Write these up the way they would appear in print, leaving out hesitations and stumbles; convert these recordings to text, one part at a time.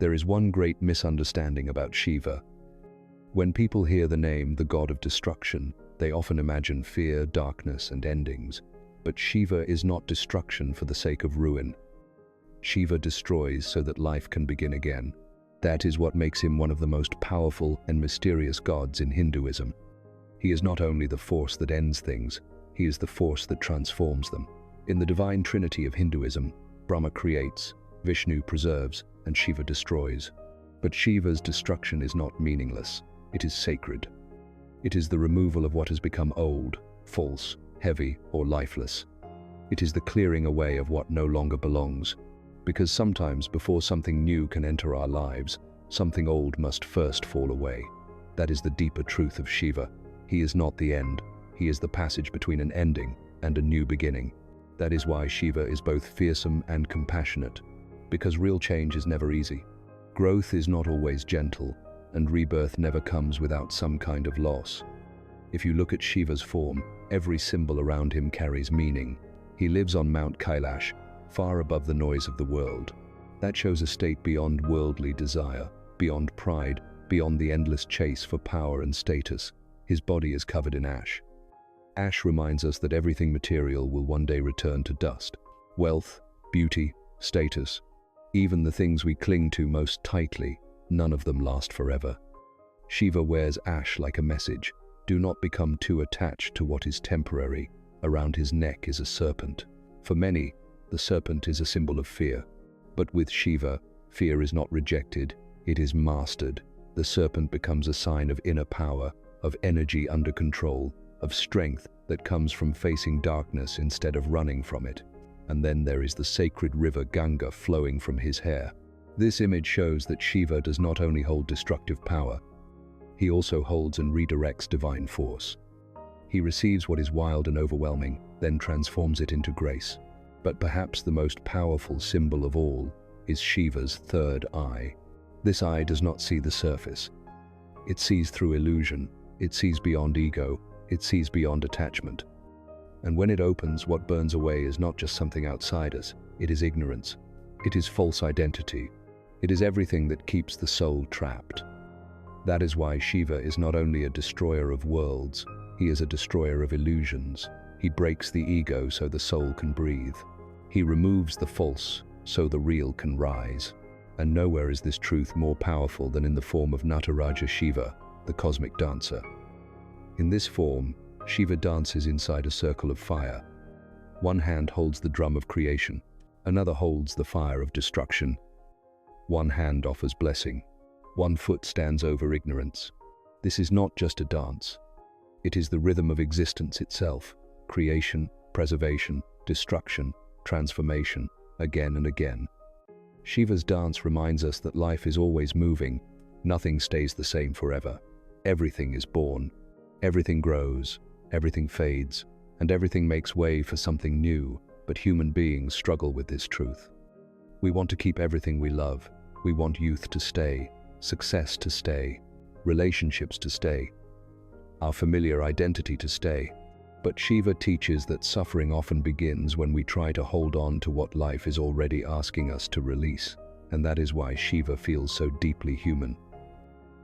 There is one great misunderstanding about Shiva. When people hear the name, the god of destruction, they often imagine fear, darkness, and endings. But Shiva is not destruction for the sake of ruin. Shiva destroys so that life can begin again. That is what makes him one of the most powerful and mysterious gods in Hinduism. He is not only the force that ends things, he is the force that transforms them. In the divine trinity of Hinduism, Brahma creates, Vishnu preserves, and Shiva destroys. But Shiva's destruction is not meaningless. It is sacred. It is the removal of what has become old, false, heavy, or lifeless. It is the clearing away of what no longer belongs. Because sometimes before something new can enter our lives, something old must first fall away. That is the deeper truth of Shiva. He is not the end. He is the passage between an ending and a new beginning. That is why Shiva is both fearsome and compassionate, because real change is never easy. Growth is not always gentle, and rebirth never comes without some kind of loss. If you look at Shiva's form, every symbol around him carries meaning. He lives on Mount Kailash, far above the noise of the world. That shows a state beyond worldly desire, beyond pride, beyond the endless chase for power and status. His body is covered in ash. Ash reminds us that everything material will one day return to dust. Wealth, beauty, status, even the things we cling to most tightly, none of them last forever. Shiva wears ash like a message. Do not become too attached to what is temporary. Around his neck is a serpent. For many, the serpent is a symbol of fear. But with Shiva, fear is not rejected, it is mastered. The serpent becomes a sign of inner power, of energy under control, of strength that comes from facing darkness instead of running from it. And then there is the sacred river Ganga flowing from his hair. This image shows that Shiva does not only hold destructive power, he also holds and redirects divine force. He receives what is wild and overwhelming, then transforms it into grace. But perhaps the most powerful symbol of all is Shiva's third eye. This eye does not see the surface. It sees through illusion, it sees beyond ego, it sees beyond attachment. And when it opens, what burns away is not just something outside us, it is ignorance. It is false identity. It is everything that keeps the soul trapped. That is why Shiva is not only a destroyer of worlds, he is a destroyer of illusions. He breaks the ego so the soul can breathe. He removes the false so the real can rise. And nowhere is this truth more powerful than in the form of Nataraja Shiva, the cosmic dancer. In this form, Shiva dances inside a circle of fire. One hand holds the drum of creation, another holds the fire of destruction. One hand offers blessing, one foot stands over ignorance. This is not just a dance. It is the rhythm of existence itself, creation, preservation, destruction, transformation, again and again. Shiva's dance reminds us that life is always moving, nothing stays the same forever. Everything is born, everything grows, everything fades, and everything makes way for something new, but human beings struggle with this truth. We want to keep everything we love. We want youth to stay, success to stay, relationships to stay, our familiar identity to stay. But Shiva teaches that suffering often begins when we try to hold on to what life is already asking us to release. And that is why Shiva feels so deeply human.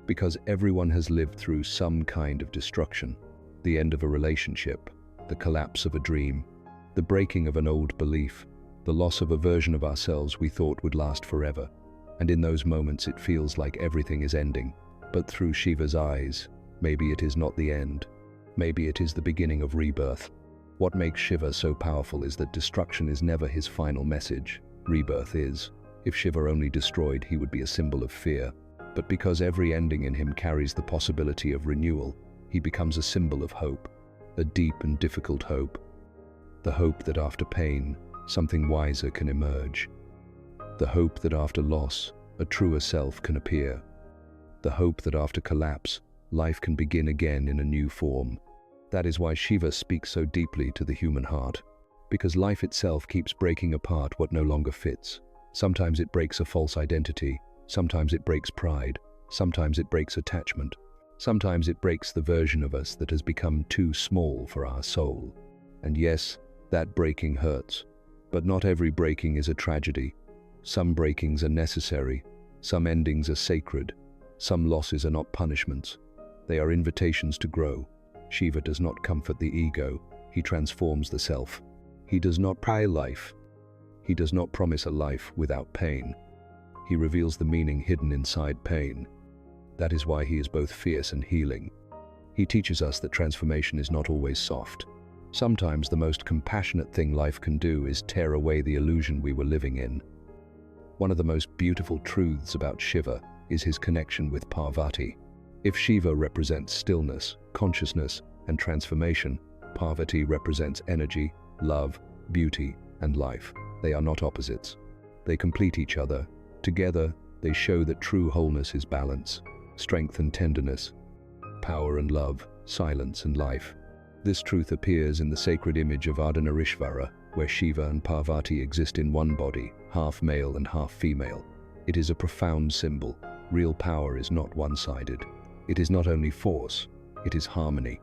Because everyone has lived through some kind of destruction. The end of a relationship, the collapse of a dream, the breaking of an old belief, the loss of a version of ourselves we thought would last forever. And in those moments it feels like everything is ending. But through Shiva's eyes, maybe it is not the end. Maybe it is the beginning of rebirth. What makes Shiva so powerful is that destruction is never his final message. Rebirth is. If Shiva only destroyed, he would be a symbol of fear. But because every ending in him carries the possibility of renewal, he becomes a symbol of hope, a deep and difficult hope. The hope that after pain, something wiser can emerge. The hope that after loss, a truer self can appear. The hope that after collapse, life can begin again in a new form. That is why Shiva speaks so deeply to the human heart. Because life itself keeps breaking apart what no longer fits. Sometimes it breaks a false identity. Sometimes it breaks pride. Sometimes it breaks attachment. Sometimes it breaks the version of us that has become too small for our soul. And yes, that breaking hurts. But not every breaking is a tragedy. Some breakings are necessary. Some endings are sacred. Some losses are not punishments. They are invitations to grow. Shiva does not comfort the ego. He transforms the self. He does not pray life. He does not promise a life without pain. He reveals the meaning hidden inside pain. That is why he is both fierce and healing. He teaches us that transformation is not always soft. Sometimes the most compassionate thing life can do is tear away the illusion we were living in. One of the most beautiful truths about Shiva is his connection with Parvati. If Shiva represents stillness, consciousness, and transformation, Parvati represents energy, love, beauty, and life. They are not opposites. They complete each other. Together, they show that true wholeness is balance, strength and tenderness, power and love, silence and life. This truth appears in the sacred image of Ardhanarishvara, where Shiva and Parvati exist in one body, half male and half female. It is a profound symbol. Real power is not one-sided. It is not only force, it is harmony.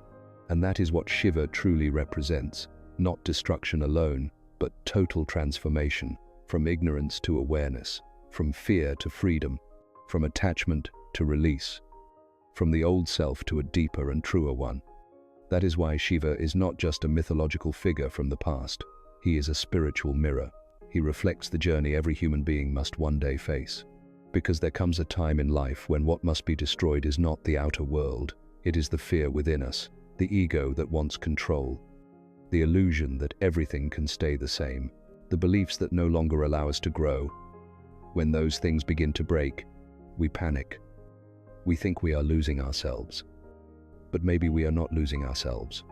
And that is what Shiva truly represents, not destruction alone, but total transformation, from ignorance to awareness, from fear to freedom, from attachment to release, from the old self to a deeper and truer one. That is why Shiva is not just a mythological figure from the past. He is a spiritual mirror. He reflects the journey every human being must one day face. Because there comes a time in life when what must be destroyed is not the outer world, it is the fear within us, the ego that wants control, the illusion that everything can stay the same, the beliefs that no longer allow us to grow. When those things begin to break, we panic. We think we are losing ourselves. But maybe we are not losing ourselves.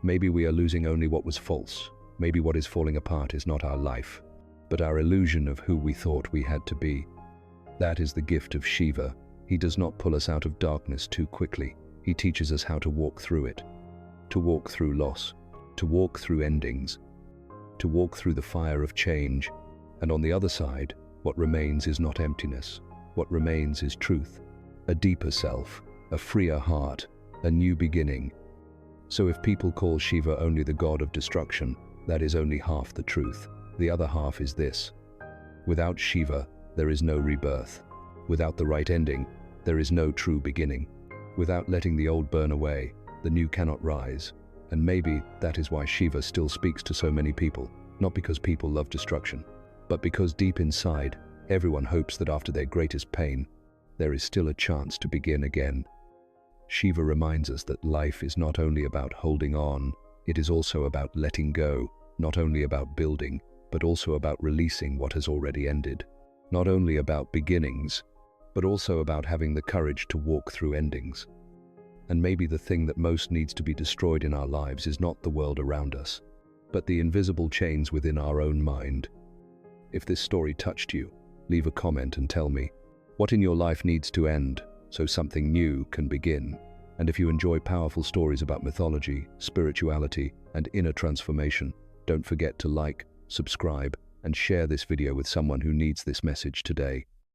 Maybe we are losing only what was false. Maybe what is falling apart is not our life, but our illusion of who we thought we had to be. That is the gift of Shiva. He does not pull us out of darkness too quickly. He teaches us how to walk through it, to walk through loss, to walk through endings, to walk through the fire of change. And on the other side, what remains is not emptiness. What remains is truth, a deeper self, a freer heart, a new beginning. So if people call Shiva only the god of destruction, that is only half the truth. The other half is this: without Shiva, there is no rebirth. Without the right ending, there is no true beginning. Without letting the old burn away, the new cannot rise. And maybe that is why Shiva still speaks to so many people, not because people love destruction, but because deep inside, everyone hopes that after their greatest pain, there is still a chance to begin again. Shiva reminds us that life is not only about holding on, it is also about letting go, not only about building, but also about releasing what has already ended. Not only about beginnings, but also about having the courage to walk through endings. And maybe the thing that most needs to be destroyed in our lives is not the world around us, but the invisible chains within our own mind. If this story touched you, leave a comment and tell me what in your life needs to end so something new can begin. And if you enjoy powerful stories about mythology, spirituality, and inner transformation, don't forget to like, subscribe, and share this video with someone who needs this message today.